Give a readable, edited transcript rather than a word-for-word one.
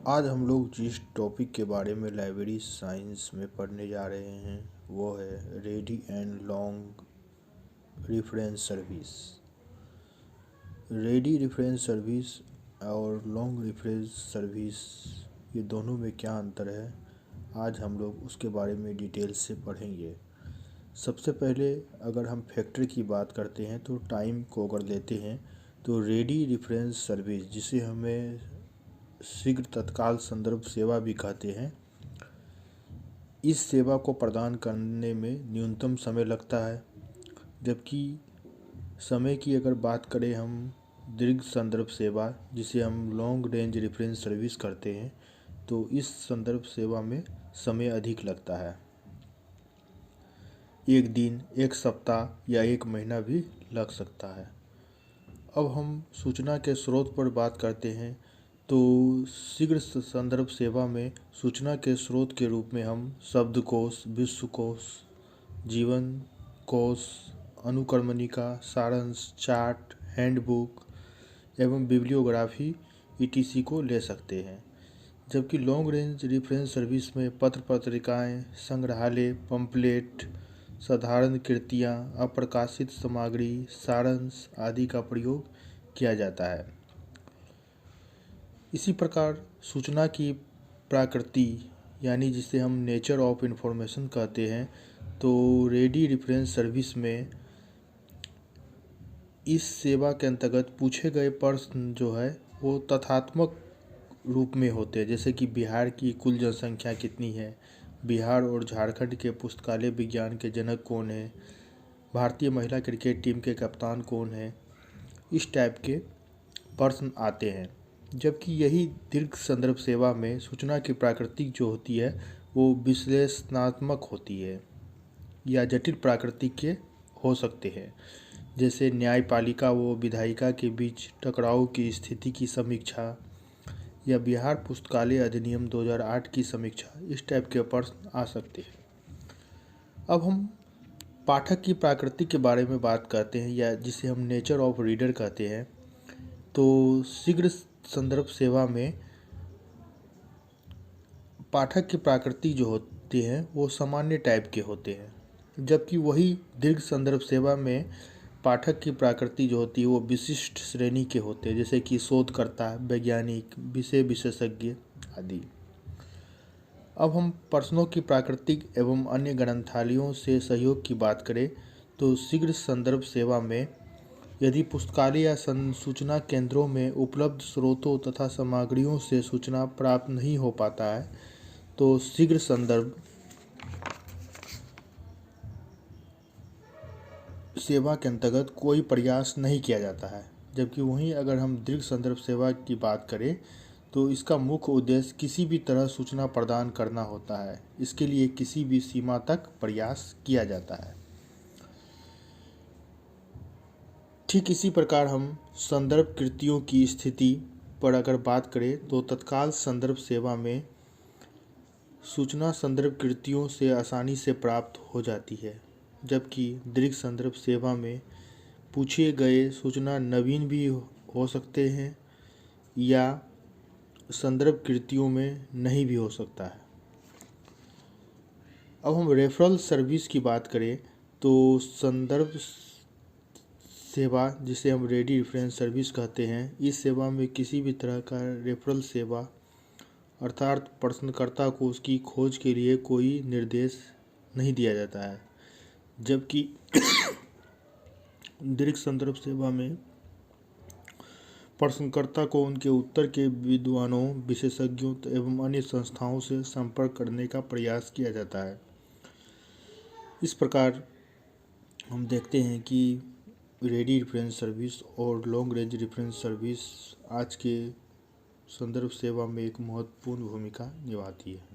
आज हम लोग जिस टॉपिक के बारे में लाइब्रेरी साइंस में पढ़ने जा रहे हैं वो है ready and long reference service. Ready reference service और लॉन्ग रेफरेंस सर्विस, ये दोनों में क्या अंतर है, आज हम लोग उसके बारे में डिटेल से पढ़ेंगे। सबसे पहले अगर हम फैक्टर की बात करते हैं तो टाइम को अगर लेते हैं तो रेडी रेफरेंस सर्विस, जिसे हमें शीघ्र तत्काल संदर्भ सेवा भी कहते हैं, इस सेवा को प्रदान करने में न्यूनतम समय लगता है। जबकि समय की अगर बात करें हम दीर्घ संदर्भ सेवा, जिसे हम लॉन्ग रेंज रेफरेंस सर्विस करते हैं, तो इस संदर्भ सेवा में समय अधिक लगता है। एक दिन, एक सप्ताह या एक महीना भी लग सकता है। अब हम सूचना के स्रोत पर बात करते हैं तो शीघ्र संदर्भ सेवा में सूचना के स्रोत के रूप में हम शब्दकोश, विश्वकोश, जीवन कोश, अनुक्रमणिका, सारांश, चार्ट, हैंडबुक एवं बिब्लियोग्राफी ईटीसी को ले सकते हैं। जबकि लॉन्ग रेंज रेफरेंस सर्विस में पत्र पत्रिकाएं, संग्रहालय, पंपलेट, साधारण कृतियाँ, अप्रकाशित सामग्री, सारांश आदि का प्रयोग किया जाता है। इसी प्रकार सूचना की प्रकृति, यानी जिसे हम नेचर ऑफ इंफॉर्मेशन कहते हैं, तो रेडी रेफरेंस सर्विस में इस सेवा के अंतर्गत पूछे गए प्रश्न जो है वो तथ्यात्मक रूप में होते हैं। जैसे कि बिहार की कुल जनसंख्या कितनी है, बिहार और झारखंड के पुस्तकालय विज्ञान के जनक कौन है, भारतीय महिला क्रिकेट टीम के कप्तान कौन है, इस टाइप के प्रश्न आते हैं। जबकि यही दीर्घ संदर्भ सेवा में सूचना की प्रकृति जो होती है वो विश्लेषणात्मक होती है या जटिल प्रकृति के हो सकते हैं। जैसे न्यायपालिका व विधायिका के बीच टकराव की स्थिति की समीक्षा या बिहार पुस्तकालय अधिनियम 2008 की समीक्षा, इस टाइप के प्रश्न आ सकते हैं। अब हम पाठक की प्रकृति के बारे में बात करते हैं, या जिसे हम नेचर ऑफ रीडर कहते हैं। तो शीघ्र संदर्भ सेवा में पाठक की प्रकृति जो होती हैं वो सामान्य टाइप के होते हैं। जबकि वही दीर्घ संदर्भ सेवा में पाठक की प्रकृति जो होती है वो विशिष्ट श्रेणी के होते हैं, जैसे कि शोधकर्ता, वैज्ञानिक, विषय विशेषज्ञ आदि। अब हम प्रश्नों की प्राकृतिक एवं अन्य ग्रंथालयों से सहयोग की बात करें तो शीघ्र संदर्भ सेवा में यदि पुस्तकालय या सूचना केंद्रों में उपलब्ध स्रोतों तथा सामग्रियों से सूचना प्राप्त नहीं हो पाता है तो शीघ्र संदर्भ सेवा के अंतर्गत कोई प्रयास नहीं किया जाता है। जबकि वहीं अगर हम दीर्घ संदर्भ सेवा की बात करें तो इसका मुख्य उद्देश्य किसी भी तरह सूचना प्रदान करना होता है। इसके लिए किसी भी सीमा तक प्रयास किया जाता है। ठीक इसी प्रकार हम संदर्भ कृतियों की स्थिति पर अगर बात करें तो तत्काल संदर्भ सेवा में सूचना संदर्भ कृतियों से आसानी से प्राप्त हो जाती है। जबकि दीर्घ संदर्भ सेवा में पूछे गए सूचना नवीन भी हो सकते हैं या संदर्भ कृतियों में नहीं भी हो सकता है। अब हम रेफरल सर्विस की बात करें तो संदर्भ सेवा, जिसे हम रेडी रेफरेंस सर्विस कहते हैं, इस सेवा में किसी भी तरह का रेफरल सेवा अर्थात प्रश्नकर्ता को उसकी खोज के लिए कोई निर्देश नहीं दिया जाता है। जबकि दीर्घ संदर्भ सेवा में प्रश्नकर्ता को उनके उत्तर के विद्वानों, विशेषज्ञों एवं अन्य संस्थाओं से संपर्क करने का प्रयास किया जाता है। इस प्रकार हम देखते हैं कि रेडी रेफरेंस सर्विस और लॉन्ग रेंज रेफरेंस सर्विस आज के संदर्भ सेवा में एक महत्वपूर्ण भूमिका निभाती है।